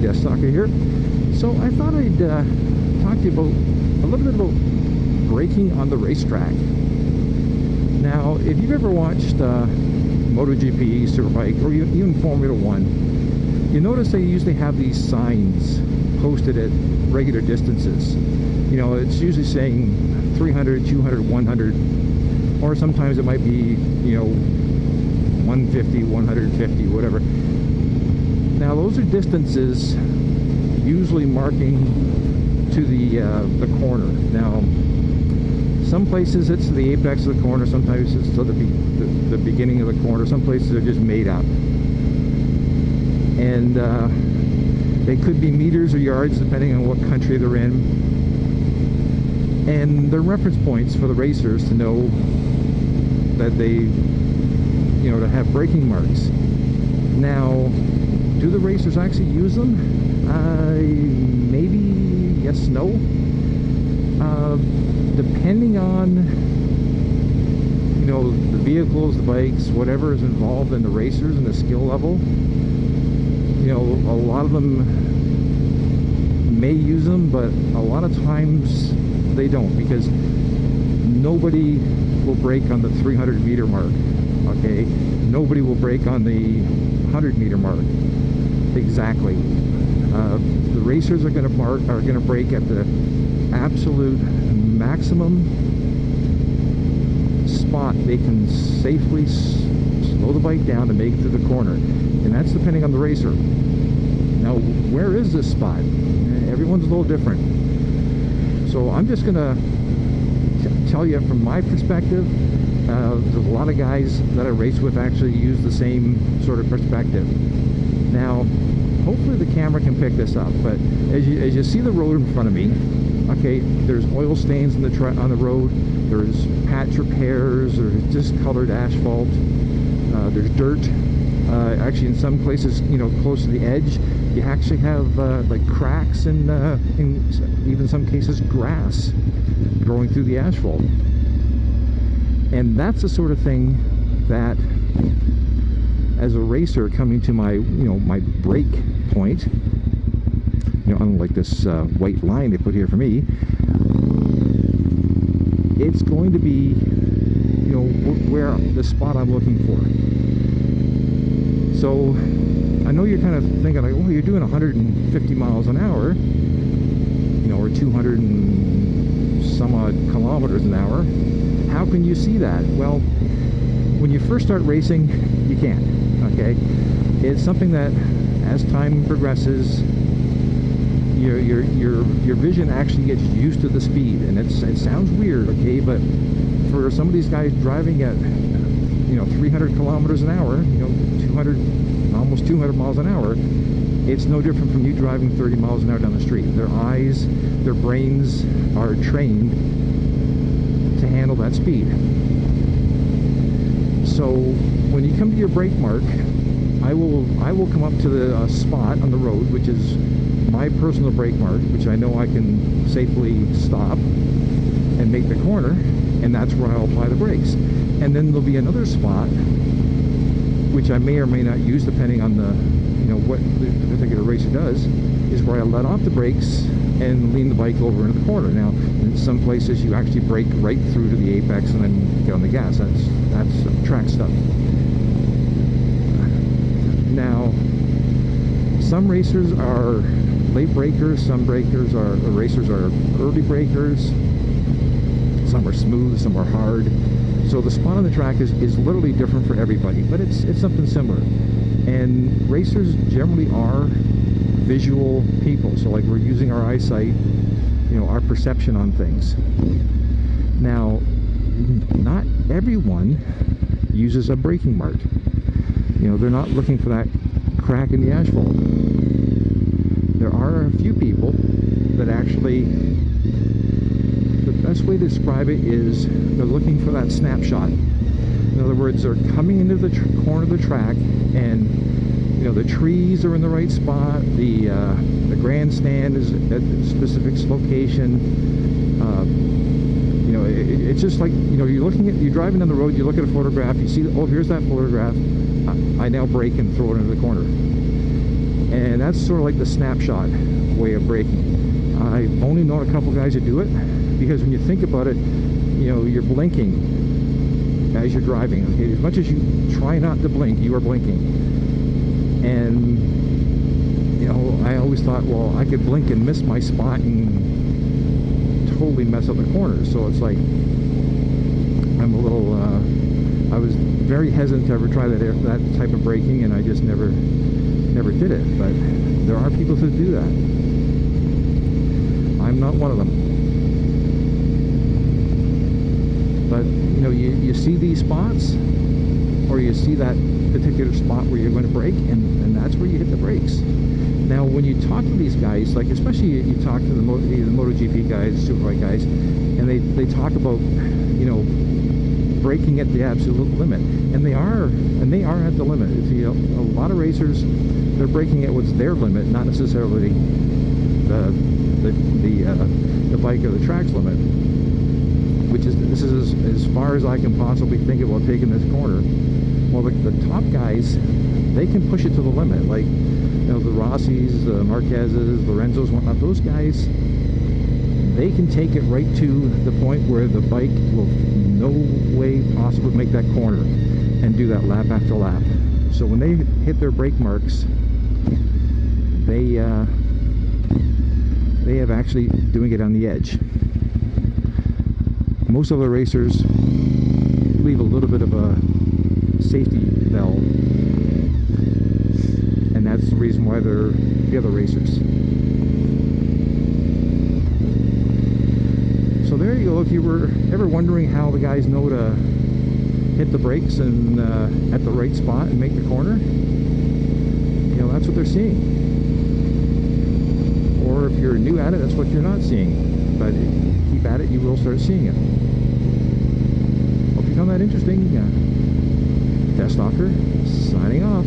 DeathsStalker here. So I thought I'd talk to you about a little bit about braking on the racetrack. Now, if you've ever watched MotoGP, Superbike, or even Formula 1, you notice they usually have these signs posted at regular distances. You know, it's usually saying 300, 200, 100, or sometimes it might be, you know, 150, 150, whatever. Now, those are distances usually marking to the corner. Now, some places it's the apex of the corner, sometimes it's to the beginning of the corner, some places are just made up. And they could be meters or yards depending on what country they're in. And they're reference points for the racers to know that they, you know, to have braking marks. Now, do the racers actually use them? Maybe yes, no. Depending on, you know, the vehicles, the bikes, whatever is involved in the racers and the skill level, you know, a lot of them may use them, but a lot of times they don't, because nobody will brake on the 300 meter mark. Okay, nobody will brake on the 100 meter mark. Exactly. The racers are going to brake at the absolute maximum spot they can safely slow the bike down to make it to the corner, and that's depending on the racer. Now, where is this spot? Everyone's a little different, so I'm just going to tell you from my perspective. There's a lot of guys that I race with actually use the same sort of perspective. Now, hopefully the camera can pick this up, but as you see the road in front of me, okay, there's oil stains on the road, there's patch repairs, there's discolored asphalt, there's dirt. Actually, in some places, you know, close to the edge, you actually have like cracks and in even some cases grass growing through the asphalt. And that's the sort of thing that, as a racer coming to my, you know, my brake point, you know, unlike this white line they put here for me, it's going to be, you know, where the spot I'm looking for. So I know you're kind of thinking like, oh, you're doing 150 miles an hour, you know, or 200 and some odd kilometers an hour. How can you see that? Well, when you first start racing, you can't. Okay, it's something that, as time progresses, your vision actually gets used to the speed, and it sounds weird, okay, but for some of these guys driving at, you know, 300 kilometers an hour, you know, 200, almost 200 miles an hour, it's no different from you driving 30 miles an hour down the street. Their eyes, their brains are trained to handle that speed. So when you come to your brake mark, I will come up to the spot on the road, which is my personal brake mark, which I know I can safely stop and make the corner, and that's where I'll apply the brakes. And then there'll be another spot, which I may or may not use depending on the, you know, what the particular racer does, is where I let off the brakes and lean the bike over into the corner. Now, in some places you actually brake right through to the apex and then get on the gas. That's track stuff. Now, some racers are late breakers, some racers are early breakers, some are smooth, some are hard. So the spot on the track is literally different for everybody, but it's something similar. And racers generally are visual people, so like we're using our eyesight, you know, our perception on things. Now, not everyone uses a braking mark. You know, they're not looking for that crack in the asphalt. There are a few people that actually, the best way to describe it is they're looking for that snapshot. In other words, they're coming into the corner of the track, and you know, the trees are in the right spot, the grandstand is at a specific location. You know, it's just like, you know, you're driving down the road, you look at a photograph, you see, oh, here's that photograph, I now brake and throw it into the corner. And that's sort of like the snapshot way of braking. I've only known a couple guys that do it, because when you think about it, you know, you're blinking as you're driving. Okay, as much as you try not to blink, you are blinking. And you know, I always thought, well, I could blink and miss my spot and totally mess up the corners. So it's like, I'm a little, I was very hesitant to ever try that type of braking, and I just never did it. But there are people who do that. I'm not one of them. But you know, you see these spots, or you see that particular spot where you're going to brake, and that's where you hit the brakes. Now, when you talk to these guys, like especially you talk to the MotoGP guys, Superbike guys, and they talk about, you know, braking at the absolute limit, and they are at the limit. If you know, a lot of racers, they're braking at what's their limit, not necessarily the bike or the track's limit. This is as far as I can possibly think about taking this corner. Well, the top guys, they can push it to the limit, like, you know, the Rossies, the Marquezes, Lorenzos, whatnot. Those guys, they can take it right to the point where the bike will no way possibly make that corner and do that lap after lap. So when they hit their brake marks, they have actually doing it on the edge. Most of the racers leave a little bit of a safety valve, and that's the reason why they're the other racers. So there you go. If you were ever wondering how the guys know to hit the brakes and at the right spot and make the corner, you know, that's what they're seeing. Or if you're new at it, that's what you're not seeing. But keep at it, you will start seeing it. Hope you found that interesting. Deathstalker signing off.